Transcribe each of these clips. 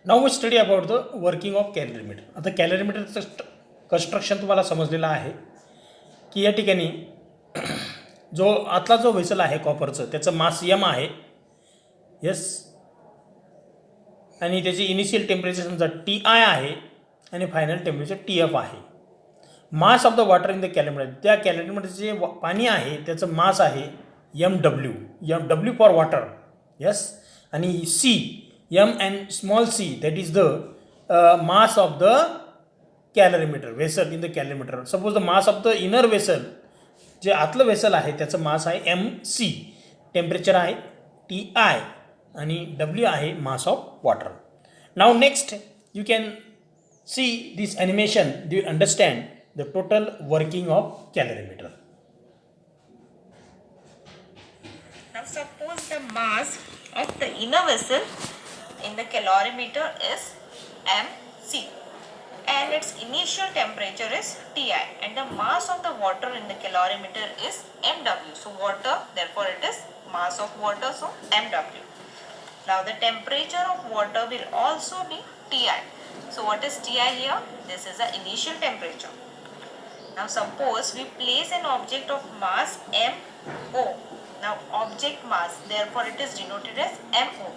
Now we study about the working of calorimeter. आता कॅलरीमीटरचं construction तुम्हाला समजलेलं आहे की या ठिकाणी जो आतला जो व्हेसल आहे कॉपरचं त्याचं मास यम आहे. यस. आणि त्याची इनिशियल टेम्परेचर समजा टी आय आहे आणि फायनल टेम्परेचर टी एफ आहे. Mass of the water in the कॅलरीमीटर, त्या कॅलरीमीटरचे जे पाणी आहे त्याचं मास आहे डब्ल्यू फॉर वॉटर. यस. आणि C M and small C that is the mass of the calorimeter vessel in the calorimeter. Suppose the mass of the inner vessel, जे आतलं vessel आहे त्याचं मास आहे एम सी, टेम्परेचर आहे T I आणि W आहे mass of water. Now next you can see this animation. Do you understand the total working of calorimeter? Now suppose the mass of the inner vessel in the calorimeter is mc and its initial temperature is Ti and the mass of the water in the calorimeter is mw. So water, therefore it is mass of water, so mw. Now the temperature of water will also be Ti. So what is Ti here? This is the initial temperature. Now suppose we place an object of mass MO. Now object mass, therefore it is denoted as MO,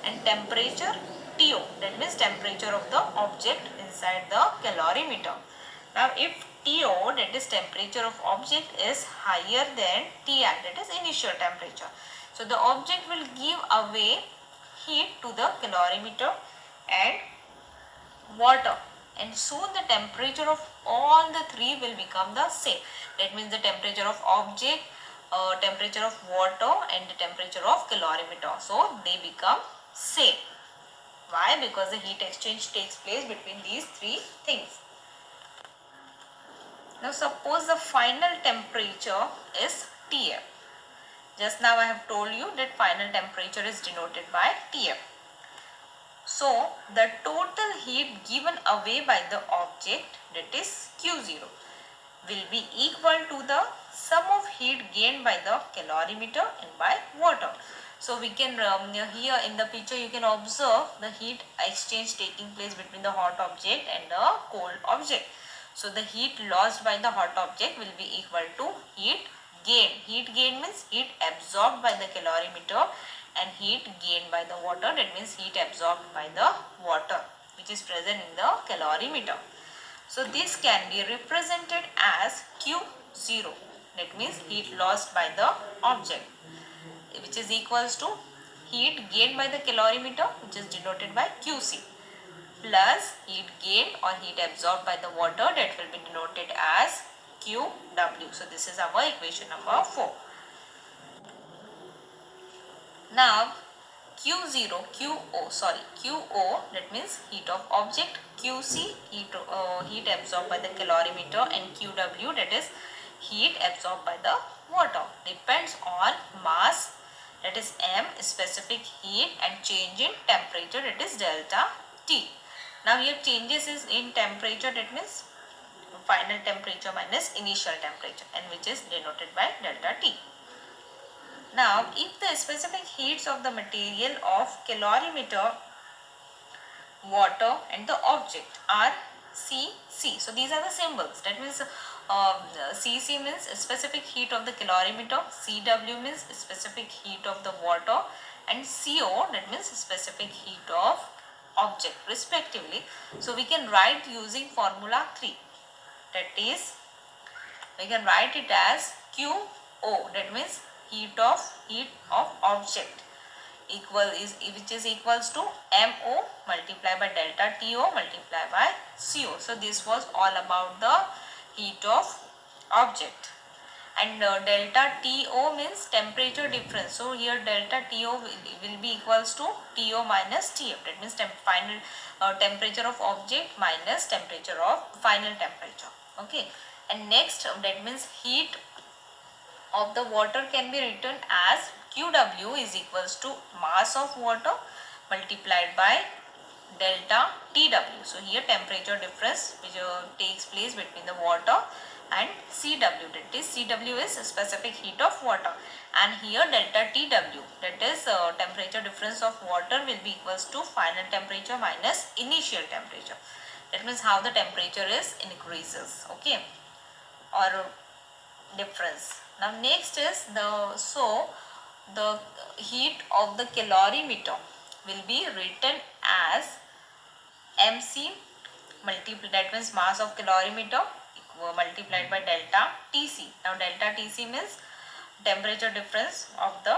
and temperature TO, that means temperature of the object inside the calorimeter. Now if TO, that is temperature of object, is higher than Ti, that is initial temperature, so the object will give away heat to the calorimeter and water, and soon the temperature of all the three will become the same. That means the temperature of object, temperature of water and the temperature of calorimeter, so they become same. Why? Because the heat exchange takes place between these three things. Now suppose the final temperature is Tf. Just now I have told you that final temperature is denoted by Tf. So the total heat given away by the object, that is Q0, will be equal to the sum of heat gained by the calorimeter and by water. So we can here in the picture you can observe the heat exchange taking place between the hot object and the cold object. So the heat lost by the hot object will be equal to heat gain. Heat gain means heat absorbed by the calorimeter, and heat gained by the water, that means heat absorbed by the water which is present in the calorimeter. So this can be represented as Q0, that means heat lost by the object, which is equals to heat gained by the calorimeter, which is denoted by Qc, plus heat gained or heat absorbed by the water, that will be denoted as Qw. So this is our equation number 4. Now Q0, QO, that means heat of object, QC, heat absorbed by the calorimeter, and QW, that is heat absorbed by the water, depends on mass, that is M, specific heat, and change in temperature, that is delta T. Now here changes is in temperature, that means final temperature minus initial temperature, and which is denoted by delta T. Now if the specific heats of the material of calorimeter, water and the object are Cc, so these are the symbols, that means Cc means specific heat of the calorimeter, Cw means specific heat of the water, and Co, that means specific heat of object respectively. So we can write using formula 3, that is we can write it as Qo, that means heat of object, which is equals to MO multiplied by delta TO multiplied by CO. So this was all about the heat of object, and delta TO means temperature difference. So here delta TO will be equals to TO minus TF, that means final temperature of object minus temperature of final temperature. Okay, and next that means heat of the water can be written as Qw is equals to mass of water multiplied by delta Tw. So here temperature difference which takes place between the water and Cw, that is Cw is specific heat of water, and here delta Tw, that is temperature difference of water, will be equals to final temperature minus initial temperature. That means how the temperature is increases, okay, or difference. Now next is the heat of the calorimeter will be written as mc multiplied, that means mass of calorimeter, multiplied by delta Tc. Now delta Tc means temperature difference of the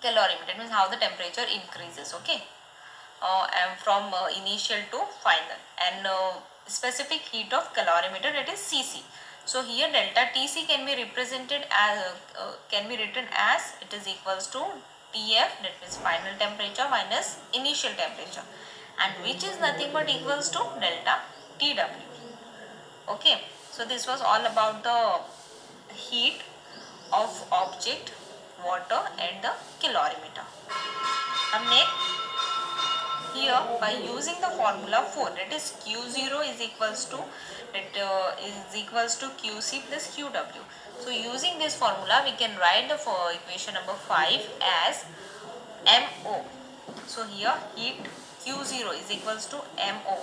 calorimeter, means how the temperature increases, okay, and from initial to final, and specific heat of calorimeter, that is Cc. So here delta Tc can be represented as can be written as it is equals to Tf, that means final temperature minus initial temperature, and which is nothing but equals to delta Tw. Okay, so this was all about the heat of object, water and the calorimeter. Now next, here by using the formula 4, that is Q0 is equals to Qc plus Qw. So using this formula we can write the equation number 5 as MO. So here heat Q0 is equals to MO.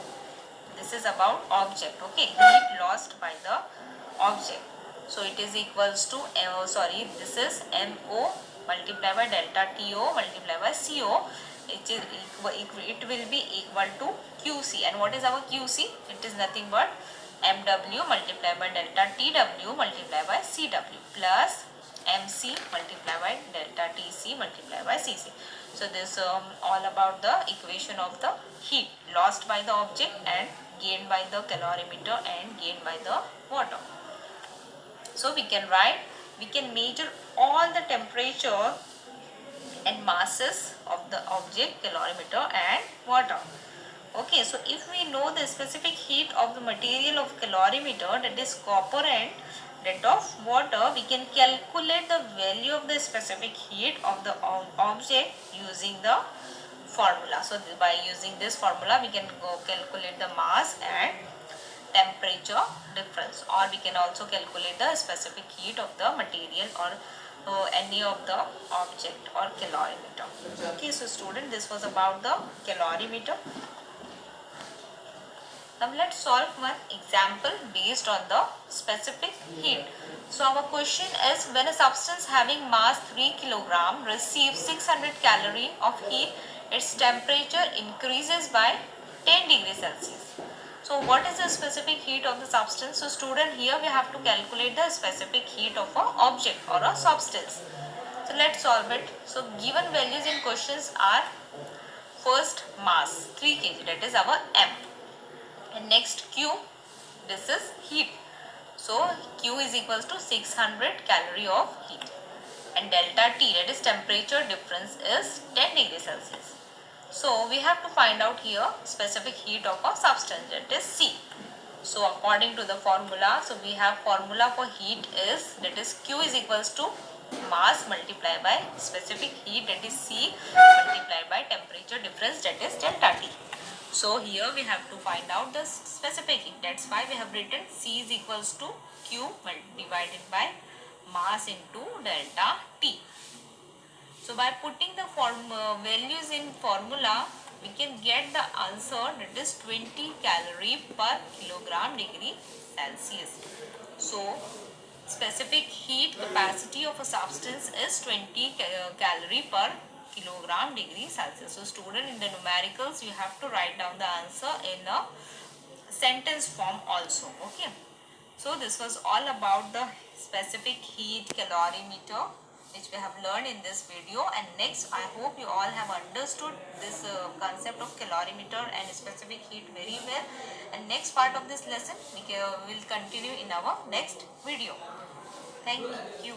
This is about object, okay, heat lost by the object. So it is equals to this is MO multiplied by delta TO multiplied by CO. It will be equal to QC, and what is our QC? It is nothing but MW multiplied by delta TW multiplied by CW plus MC multiplied by delta TC multiplied by CC. So this all about the equation of the heat lost by the object and gained by the calorimeter and gained by the water. So we can measure all the temperature and masses of the object, calorimeter and water. Okay, so if we know the specific heat of the material of calorimeter, that is copper, and that of water, we can calculate the value of the specific heat of the object using the formula. So by using this formula we can go calculate the mass and temperature difference, or we can also calculate the specific heat of the material or any of the object or calorimeter. Okay, so student, this was about the calorimeter. Now let's solve one example based on the specific heat. So our question is, when a substance having mass 3 kg receives 600 calorie of heat, its temperature increases by 10 degrees Celsius. So what is the specific heat of the substance? So student, here we have to calculate the specific heat of an object or a substance. So let's solve it. So given values in questions are, first mass 3 kg, that is our M, and next Q, this is heat. So Q is equals to 600 calorie of heat, and delta T, that is temperature difference, is 10 degrees Celsius. So we have to find out here specific heat of a substance, that is C. So according to the formula, so we have formula for heat is, that is Q is equals to mass multiplied by specific heat, that is C, multiplied by temperature difference, that is delta T. So here we have to find out the specific heat. That's why we have written C is equals to Q divided by mass into delta T. So by putting the values in formula, we can get the answer, that is 20 calorie per kilogram degree Celsius. So specific heat capacity of a substance is 20 calorie per kilogram degree Celsius. So student, in the numericals you have to write down the answer in a sentence form also. Okay. So this was all about the specific heat calorimeter which we have learned in this video, and next I hope you all have understood this concept of calorimeter and specific heat very well, and next part of this lesson we will continue in our next video. Thank you.